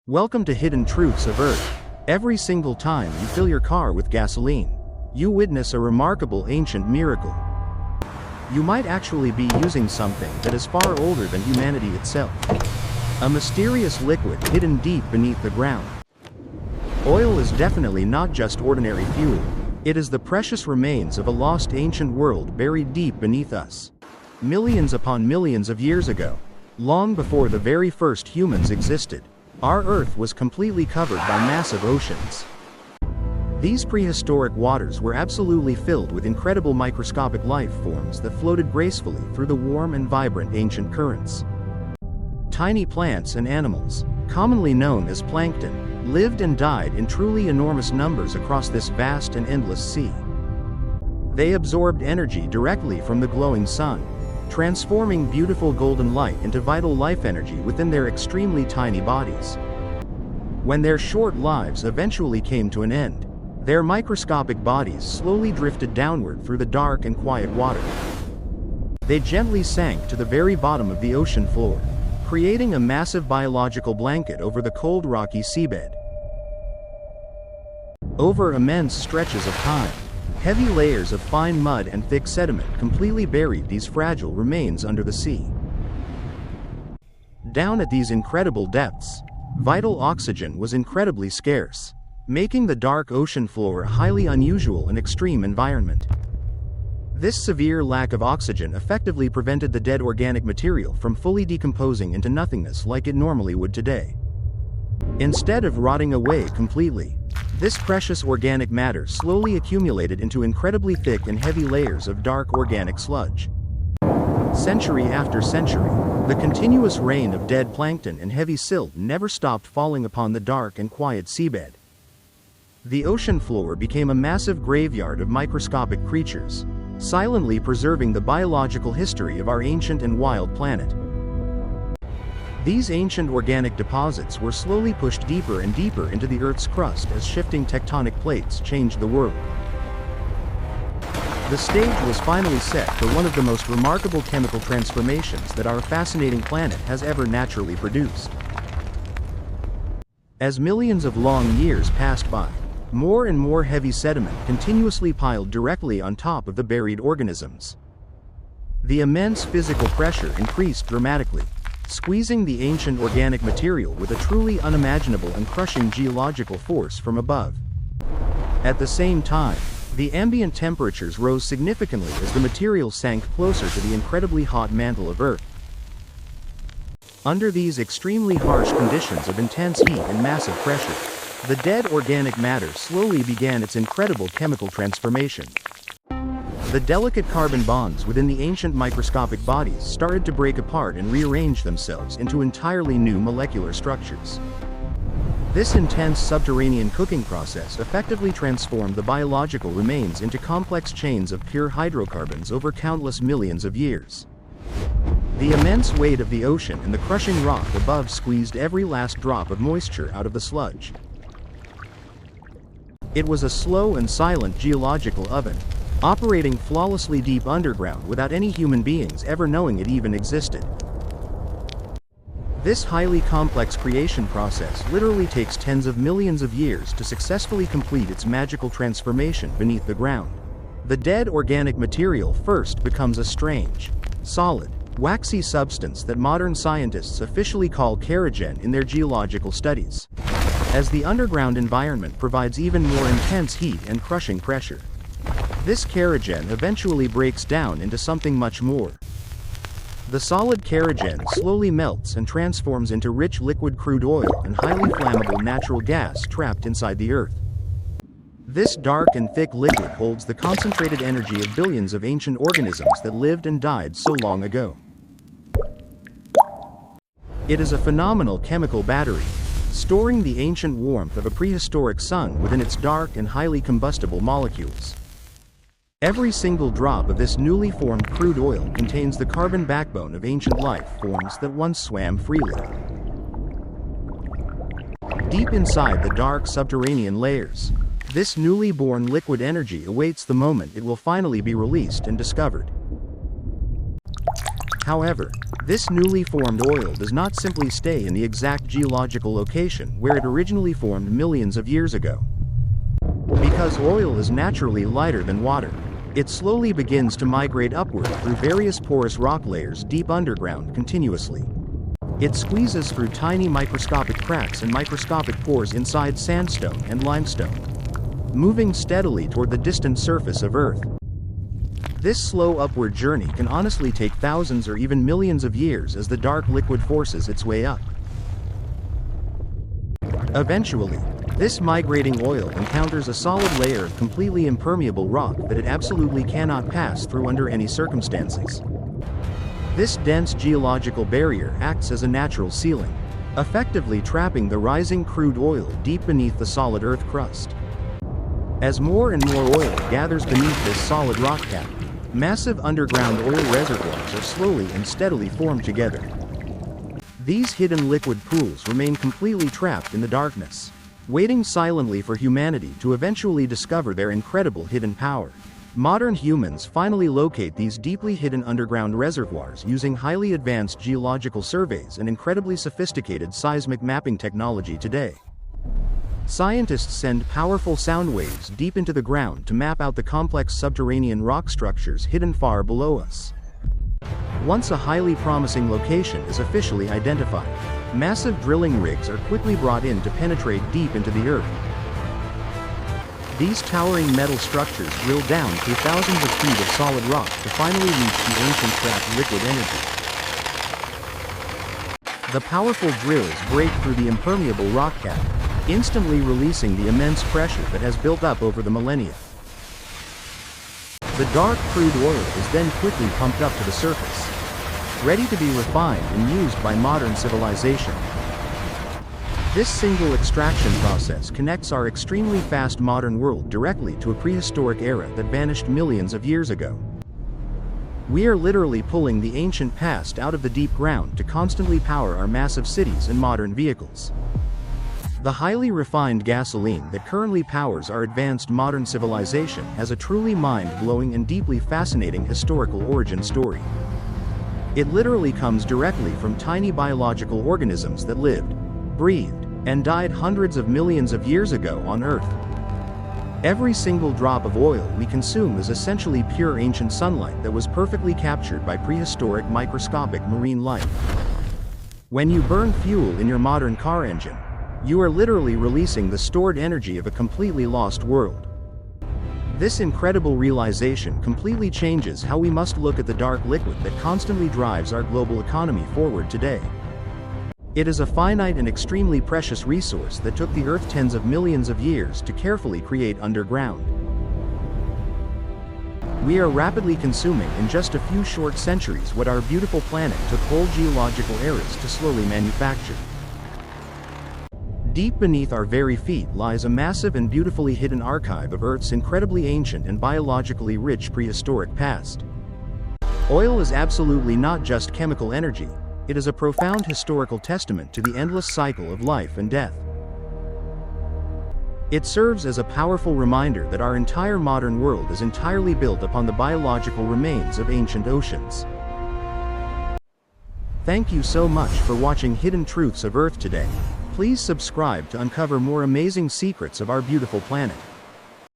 Welcome to Hidden Truths of Earth. Every single time you fill your car with gasoline, you witness a remarkable ancient miracle. You might actually be using something that is far older than humanity itself. A mysterious liquid hidden deep beneath the ground. Oil is definitely not just ordinary fuel. It is the precious remains of a lost ancient world buried deep beneath us. Millions upon millions of years ago, long before the very first humans existed, our Earth was completely covered by massive oceans. These prehistoric waters were absolutely filled with incredible microscopic life forms that floated gracefully through the warm and vibrant ancient currents. Tiny plants and animals, commonly known as plankton, lived and died in truly enormous numbers across this vast and endless sea. They absorbed energy directly from the glowing sun, transforming beautiful golden light into vital life energy within their extremely tiny bodies. When their short lives eventually came to an end, their microscopic bodies slowly drifted downward through the dark and quiet water. They gently sank to the very bottom of the ocean floor, creating a massive biological blanket over the cold rocky seabed. Over immense stretches of time, heavy layers of fine mud and thick sediment completely buried these fragile remains under the sea. Down at these incredible depths, vital oxygen was incredibly scarce, making the dark ocean floor a highly unusual and extreme environment. This severe lack of oxygen effectively prevented the dead organic material from fully decomposing into nothingness like it normally would today. Instead of rotting away completely, this precious organic matter slowly accumulated into incredibly thick and heavy layers of dark organic sludge. Century after century, the continuous rain of dead plankton and heavy silt never stopped falling upon the dark and quiet seabed. The ocean floor became a massive graveyard of microscopic creatures, silently preserving the biological history of our ancient and wild planet. These ancient organic deposits were slowly pushed deeper and deeper into the Earth's crust as shifting tectonic plates changed the world. The stage was finally set for one of the most remarkable chemical transformations that our fascinating planet has ever naturally produced. As millions of long years passed by, more and more heavy sediment continuously piled directly on top of the buried organisms. The immense physical pressure increased dramatically, squeezing the ancient organic material with a truly unimaginable and crushing geological force from above. At the same time, the ambient temperatures rose significantly as the material sank closer to the incredibly hot mantle of Earth. Under these extremely harsh conditions of intense heat and massive pressure, the dead organic matter slowly began its incredible chemical transformation. The delicate carbon bonds within the ancient microscopic bodies started to break apart and rearrange themselves into entirely new molecular structures. This intense subterranean cooking process effectively transformed the biological remains into complex chains of pure hydrocarbons over countless millions of years. The immense weight of the ocean and the crushing rock above squeezed every last drop of moisture out of the sludge. It was a slow and silent geological oven, operating flawlessly deep underground without any human beings ever knowing it even existed. This highly complex creation process literally takes tens of millions of years to successfully complete its magical transformation beneath the ground. The dead organic material first becomes a strange, solid, waxy substance that modern scientists officially call kerogen in their geological studies, as the underground environment provides even more intense heat and crushing pressure. This kerogen eventually breaks down into something much more. The solid kerogen slowly melts and transforms into rich liquid crude oil and highly flammable natural gas trapped inside the Earth. This dark and thick liquid holds the concentrated energy of billions of ancient organisms that lived and died so long ago. It is a phenomenal chemical battery, storing the ancient warmth of a prehistoric sun within its dark and highly combustible molecules. Every single drop of this newly formed crude oil contains the carbon backbone of ancient life forms that once swam freely. Deep inside the dark subterranean layers, this newly born liquid energy awaits the moment it will finally be released and discovered. However, This newly formed oil does not simply stay in the exact geological location where it originally formed millions of years ago. Because oil is naturally lighter than water, it slowly begins to migrate upward through various porous rock layers deep underground continuously. It squeezes through tiny microscopic cracks and microscopic pores inside sandstone and limestone, moving steadily toward the distant surface of Earth. This slow upward journey can honestly take thousands or even millions of years as the dark liquid forces its way up. Eventually, this migrating oil encounters a solid layer of completely impermeable rock that it absolutely cannot pass through under any circumstances. This dense geological barrier acts as a natural sealing, effectively trapping the rising crude oil deep beneath the solid Earth crust. As more and more oil gathers beneath this solid rock cap, massive underground oil reservoirs are slowly and steadily formed together. These hidden liquid pools remain completely trapped in the darkness, waiting silently for humanity to eventually discover their incredible hidden power. Modern humans finally locate these deeply hidden underground reservoirs using highly advanced geological surveys and incredibly sophisticated seismic mapping technology today. Scientists send powerful sound waves deep into the ground to map out the complex subterranean rock structures hidden far below us. Once a highly promising location is officially identified, massive drilling rigs are quickly brought in to penetrate deep into the Earth. These towering metal structures drill down through thousands of feet of solid rock to finally reach the ancient trapped liquid energy. The powerful drills break through the impermeable rock cap, instantly releasing the immense pressure that has built up over the millennia. The dark crude oil is then quickly pumped up to the surface, ready to be refined and used by modern civilization. This single extraction process connects our extremely fast modern world directly to a prehistoric era that vanished millions of years ago. We are literally pulling the ancient past out of the deep ground to constantly power our massive cities and modern vehicles. The highly refined gasoline that currently powers our advanced modern civilization has a truly mind-blowing and deeply fascinating historical origin story. It literally comes directly from tiny biological organisms that lived, breathed, and died hundreds of millions of years ago on Earth. Every single drop of oil we consume is essentially pure ancient sunlight that was perfectly captured by prehistoric microscopic marine life. When you burn fuel in your modern car engine, you are literally releasing the stored energy of a completely lost world. This incredible realization completely changes how we must look at the dark liquid that constantly drives our global economy forward today. It is a finite and extremely precious resource that took the Earth tens of millions of years to carefully create underground. We are rapidly consuming in just a few short centuries what our beautiful planet took whole geological eras to slowly manufacture. Deep beneath our very feet lies a massive and beautifully hidden archive of Earth's incredibly ancient and biologically rich prehistoric past. Oil is absolutely not just chemical energy, it is a profound historical testament to the endless cycle of life and death. It serves as a powerful reminder that our entire modern world is entirely built upon the biological remains of ancient oceans. Thank you so much for watching Hidden Truths of Earth today. Please subscribe to uncover more amazing secrets of our beautiful planet.